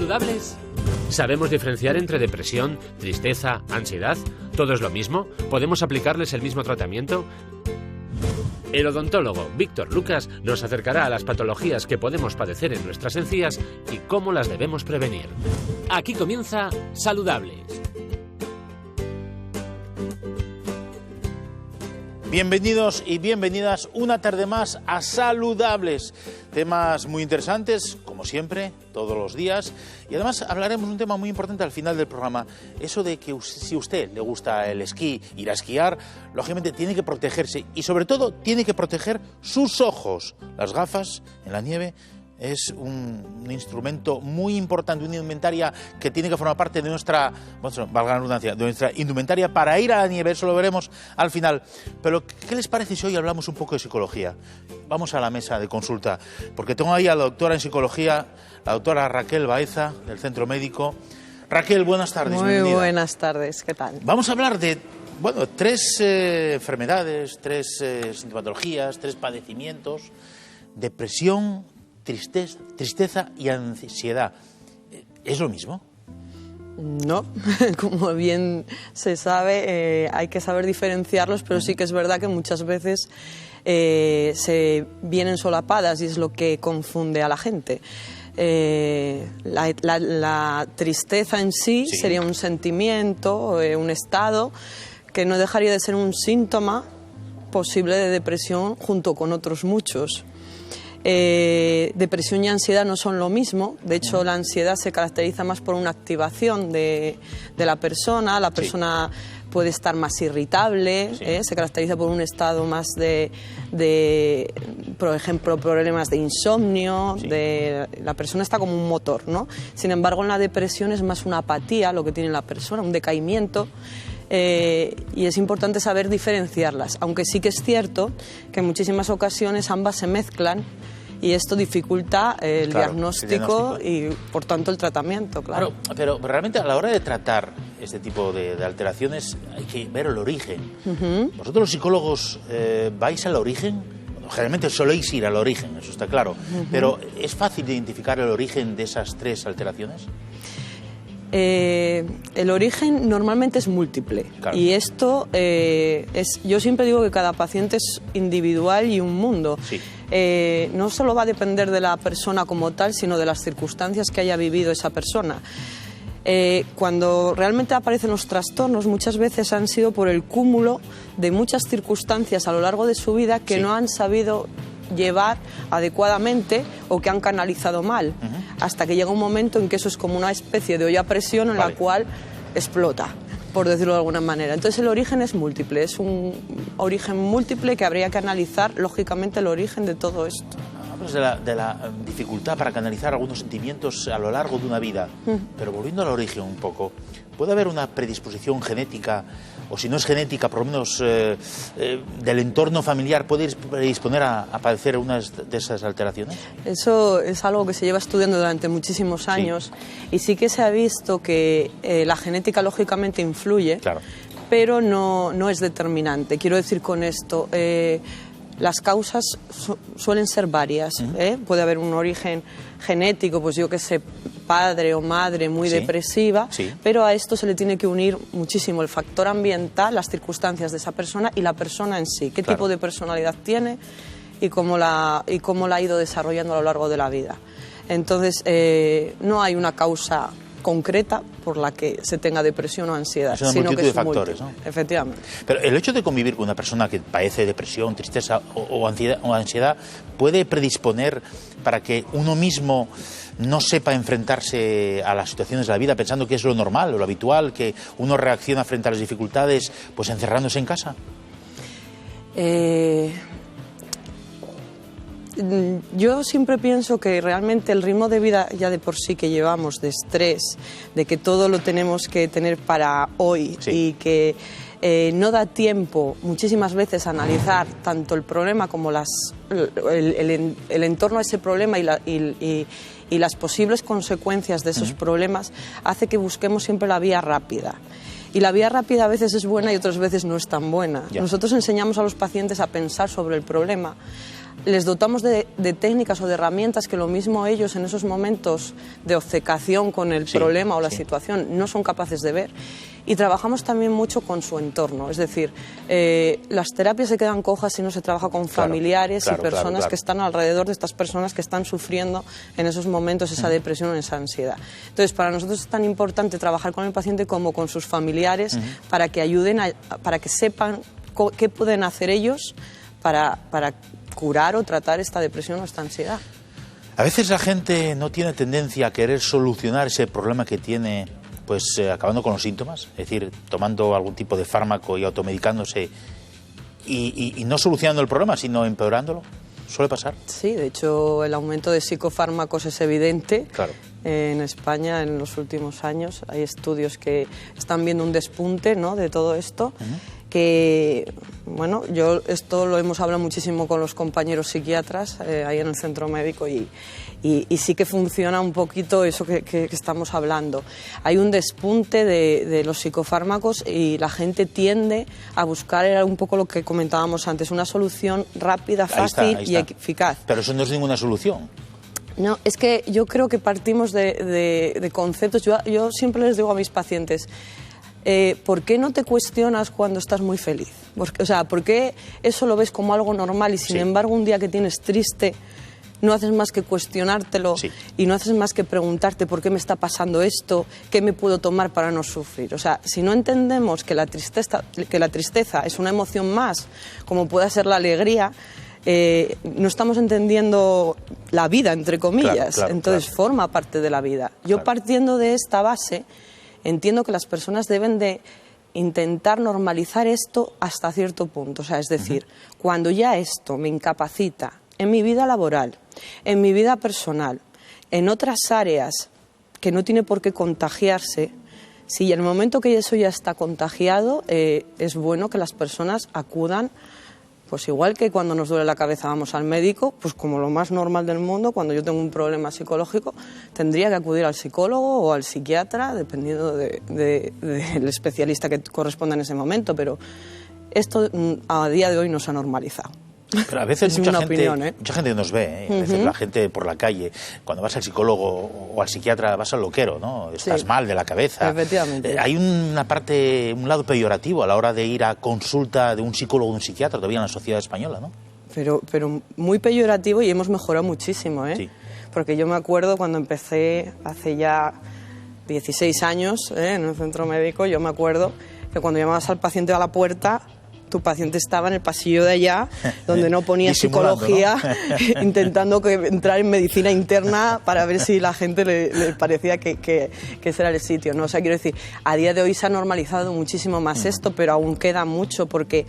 ¿Saludables? ¿Sabemos diferenciar entre depresión, tristeza, ansiedad? ¿Todo es lo mismo? ¿Podemos aplicarles el mismo tratamiento? El odontólogo Víctor Lucas nos acercará a las patologías que podemos padecer en nuestras encías y cómo las debemos prevenir. Aquí comienza Saludables. Bienvenidos y bienvenidas una tarde más a Saludables. Temas muy interesantes, como siempre, todos los días. Y además hablaremos de un tema muy importante al final del programa. Eso de que si a usted le gusta el esquí, ir a esquiar, lógicamente tiene que protegerse. Y sobre todo tiene que proteger sus ojos. Las gafas en la nieve es un instrumento muy importante, una indumentaria que tiene que formar parte de nuestra, valga la redundancia, de nuestra indumentaria para ir a la nieve. Eso lo veremos al final. Pero, ¿qué les parece si hoy hablamos un poco de psicología? Vamos a la mesa de consulta, porque tengo ahí a la doctora en psicología, la doctora Raquel Baeza, del Centro Médico. Raquel, buenas tardes. Muy bienvenida. Buenas tardes, ¿qué tal? Vamos a hablar de, tres enfermedades, tres sintomatologías, tres padecimientos: depresión, tristeza y ansiedad. ¿Es lo mismo? No, como bien se sabe, hay que saber diferenciarlos, pero sí que es verdad que muchas veces se vienen solapadas y es lo que confunde a la gente. La tristeza en sí sería un sentimiento, un estado que no dejaría de ser un síntoma posible de depresión junto con otros muchos. Depresión y ansiedad no son lo mismo. De hecho, la ansiedad se caracteriza más por una activación de la persona. La persona puede estar más irritable, se caracteriza por un estado más de por ejemplo, problemas de insomnio. La persona está como un motor, ¿no? Sin embargo, en la depresión es más una apatía lo que tiene la persona, un decaimiento. Y es importante saber diferenciarlas, aunque sí que es cierto que en muchísimas ocasiones ambas se mezclan y esto dificulta el diagnóstico y por tanto el tratamiento, claro. Pero realmente a la hora de tratar este tipo de alteraciones hay que ver el origen. ¿Vosotros los psicólogos vais al origen? Generalmente soléis ir al origen, eso está claro, pero ¿es fácil identificar el origen de esas tres alteraciones? El origen normalmente es múltiple, y esto yo siempre digo que cada paciente es individual y un mundo. No solo va a depender de la persona como tal, sino de las circunstancias que haya vivido esa persona. Cuando realmente aparecen los trastornos, muchas veces han sido por el cúmulo de muchas circunstancias a lo largo de su vida que no han sabido llevar adecuadamente o que han canalizado mal, hasta que llega un momento en que eso es como una especie de olla a presión en la cual explota, por decirlo de alguna manera. Entonces el origen es múltiple, es un origen múltiple que habría que analizar, lógicamente, el origen de todo esto. Hablamos de la dificultad para canalizar algunos sentimientos a lo largo de una vida, pero volviendo al origen un poco, ¿puede haber una predisposición genética, o si no es genética, por lo menos del entorno familiar, puede predisponer a padecer una de esas alteraciones? Eso es algo que se lleva estudiando durante muchísimos años y sí que se ha visto que la genética lógicamente influye, pero no es determinante. Quiero decir con esto, las causas suelen ser varias. Puede haber un origen genético, pues yo que sé, padre o madre muy depresiva, pero a esto se le tiene que unir muchísimo el factor ambiental, las circunstancias de esa persona y la persona en sí, qué tipo de personalidad tiene y cómo la ha ido desarrollando a lo largo de la vida. Entonces, no hay una causa concreta por la que se tenga depresión o ansiedad, sino que es de factores, ¿no? Efectivamente. Pero el hecho de convivir con una persona que padece depresión, tristeza o ansiedad puede predisponer para que uno mismo no sepa enfrentarse a las situaciones de la vida pensando que es lo normal o lo habitual, que uno reacciona frente a las dificultades pues encerrándose en casa. Yo siempre pienso que realmente el ritmo de vida ya de por sí que llevamos, de estrés, de que todo lo tenemos que tener para hoy y que no da tiempo muchísimas veces a analizar tanto el problema como el entorno a ese problema y las posibles consecuencias de esos problemas, hace que busquemos siempre la vía rápida. Y la vía rápida a veces es buena y otras veces no es tan buena. Nosotros enseñamos a los pacientes a pensar sobre el problema, les dotamos de técnicas o de herramientas que lo mismo ellos en esos momentos de obcecación con el problema o la situación no son capaces de ver. Y trabajamos también mucho con su entorno, es decir, las terapias se quedan cojas si no se trabaja con familiares y personas que están alrededor de estas personas que están sufriendo en esos momentos esa depresión o esa ansiedad. Entonces, para nosotros es tan importante trabajar con el paciente como con sus familiares para que ayuden, para que sepan qué pueden hacer ellos para curar o tratar esta depresión o esta ansiedad. A veces la gente no tiene tendencia a querer solucionar ese problema que tiene, pues acabando con los síntomas, es decir, tomando algún tipo de fármaco y automedicándose y no solucionando el problema, sino empeorándolo. ¿Suele pasar? Sí, de hecho el aumento de psicofármacos es evidente. Claro. En España en los últimos años hay estudios que están viendo un despunte, ¿no?, de todo esto. Que, bueno, yo esto lo hemos hablado muchísimo con los compañeros psiquiatras ahí en el centro médico y sí que funciona un poquito eso que estamos hablando. Hay un despunte de los psicofármacos y la gente tiende a buscar, era un poco lo que comentábamos antes, una solución rápida, fácil y eficaz. Pero eso no es ninguna solución. No, es que yo creo que partimos de conceptos. Yo siempre les digo a mis pacientes, ¿por qué no te cuestionas cuando estás muy feliz? Porque, o sea, ¿por qué eso lo ves como algo normal y sin embargo un día que tienes triste no haces más que cuestionártelo y no haces más que preguntarte por qué me está pasando esto, qué me puedo tomar para no sufrir? O sea, si no entendemos que la tristeza es una emoción más, como puede ser la alegría, no estamos entendiendo la vida, entre comillas. Entonces forma parte de la vida. Yo partiendo de esta base entiendo que las personas deben de intentar normalizar esto hasta cierto punto. O sea, es decir, cuando ya esto me incapacita en mi vida laboral, en mi vida personal, en otras áreas que no tiene por qué contagiarse, si en el momento que eso ya está contagiado, es bueno que las personas acudan. Pues igual que cuando nos duele la cabeza vamos al médico, pues como lo más normal del mundo, cuando yo tengo un problema psicológico, tendría que acudir al psicólogo o al psiquiatra, dependiendo del especialista que corresponda en ese momento, pero esto a día de hoy no se ha normalizado. Pero a veces mucha gente nos ve, a veces la gente por la calle, cuando vas al psicólogo o al psiquiatra vas al loquero, ¿no? Estás mal de la cabeza. Efectivamente. Hay un lado peyorativo a la hora de ir a consulta de un psicólogo o un psiquiatra todavía en la sociedad española, ¿no? Pero muy peyorativo y hemos mejorado muchísimo, ¿eh? Sí. Porque yo me acuerdo cuando empecé hace ya 16 años en el centro médico, yo me acuerdo que cuando llamabas al paciente a la puerta, tu paciente estaba en el pasillo de allá, donde no ponía psicología, ¿no? Intentando entrar en medicina interna para ver si la gente le parecía que ese era el sitio, ¿no? O sea, quiero decir, a día de hoy se ha normalizado muchísimo más esto, pero aún queda mucho porque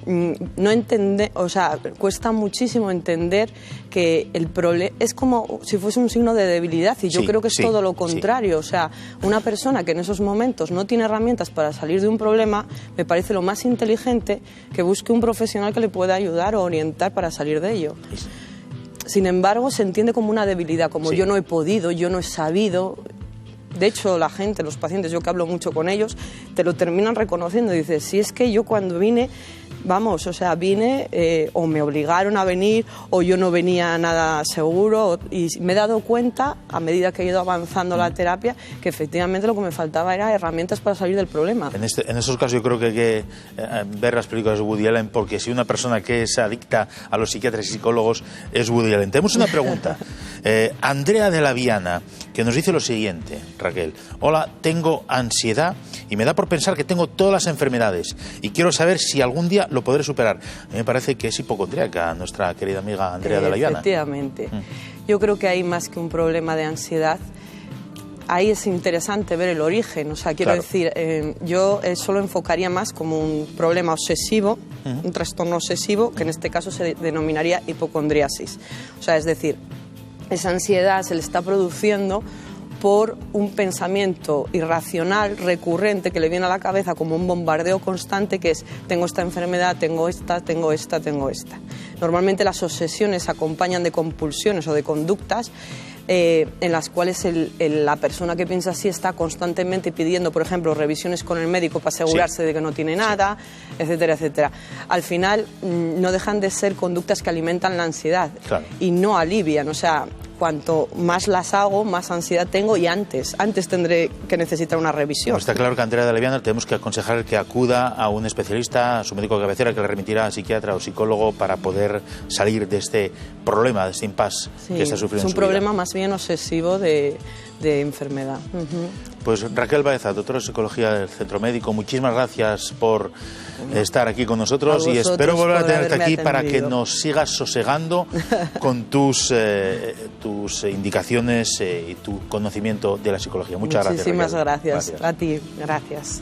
no entender, o sea, cuesta muchísimo entender que el problema es como si fuese un signo de debilidad y yo creo que es todo lo contrario. O sea, una persona que en esos momentos no tiene herramientas para salir de un problema, me parece lo más inteligente que busque un profesional que le pueda ayudar o orientar para salir de ello. Sin embargo, se entiende como una debilidad, como yo no he podido, yo no he sabido. De hecho, la gente, los pacientes, yo que hablo mucho con ellos, te lo terminan reconociendo. Dices, si es que yo cuando vine, vamos, o sea, vine o me obligaron a venir o yo no venía nada seguro y me he dado cuenta, a medida que he ido avanzando la terapia, que efectivamente lo que me faltaba era herramientas para salir del problema. En esos casos yo creo que hay que ver las películas de Woody Allen, porque si una persona que es adicta a los psiquiatras y psicólogos es Woody Allen. Tenemos una pregunta. Andrea de la Viana, que nos dice lo siguiente, Raquel. Hola, tengo ansiedad y me da por pensar que tengo todas las enfermedades y quiero saber si algún día lo podré superar. A mí me parece que es hipocondríaca nuestra querida amiga Andrea de la Viana. Efectivamente. Yo creo que hay más que un problema de ansiedad. Ahí es interesante ver el origen. O sea, quiero decir, yo eso lo enfocaría más como un problema obsesivo, un trastorno obsesivo, que en este caso se denominaría hipocondriasis. O sea, es decir, esa ansiedad se le está produciendo por un pensamiento irracional, recurrente, que le viene a la cabeza como un bombardeo constante, que es, tengo esta enfermedad, tengo esta, tengo esta, tengo esta. Normalmente las obsesiones se acompañan de compulsiones o de conductas en las cuales la persona que piensa así está constantemente pidiendo, por ejemplo, revisiones con el médico para asegurarse de que no tiene nada, etcétera, etcétera. Al final no dejan de ser conductas que alimentan la ansiedad y no alivian, o sea, cuanto más las hago, más ansiedad tengo y antes tendré que necesitar una revisión. Bueno, está claro que a Andrea de Leviana tenemos que aconsejar que acuda a un especialista, a su médico de cabecera, que le remitirá a psiquiatra o psicólogo para poder salir de este problema, de este impasse que está sufriendo. Es un problema más bien obsesivo de enfermedad. Pues Raquel Baeza, doctora de Psicología del Centro Médico, muchísimas gracias por estar aquí con nosotros y espero volver a tenerte aquí para que nos sigas sosegando con tus indicaciones y tu conocimiento de la psicología. Muchas gracias. Muchísimas gracias. A ti, gracias.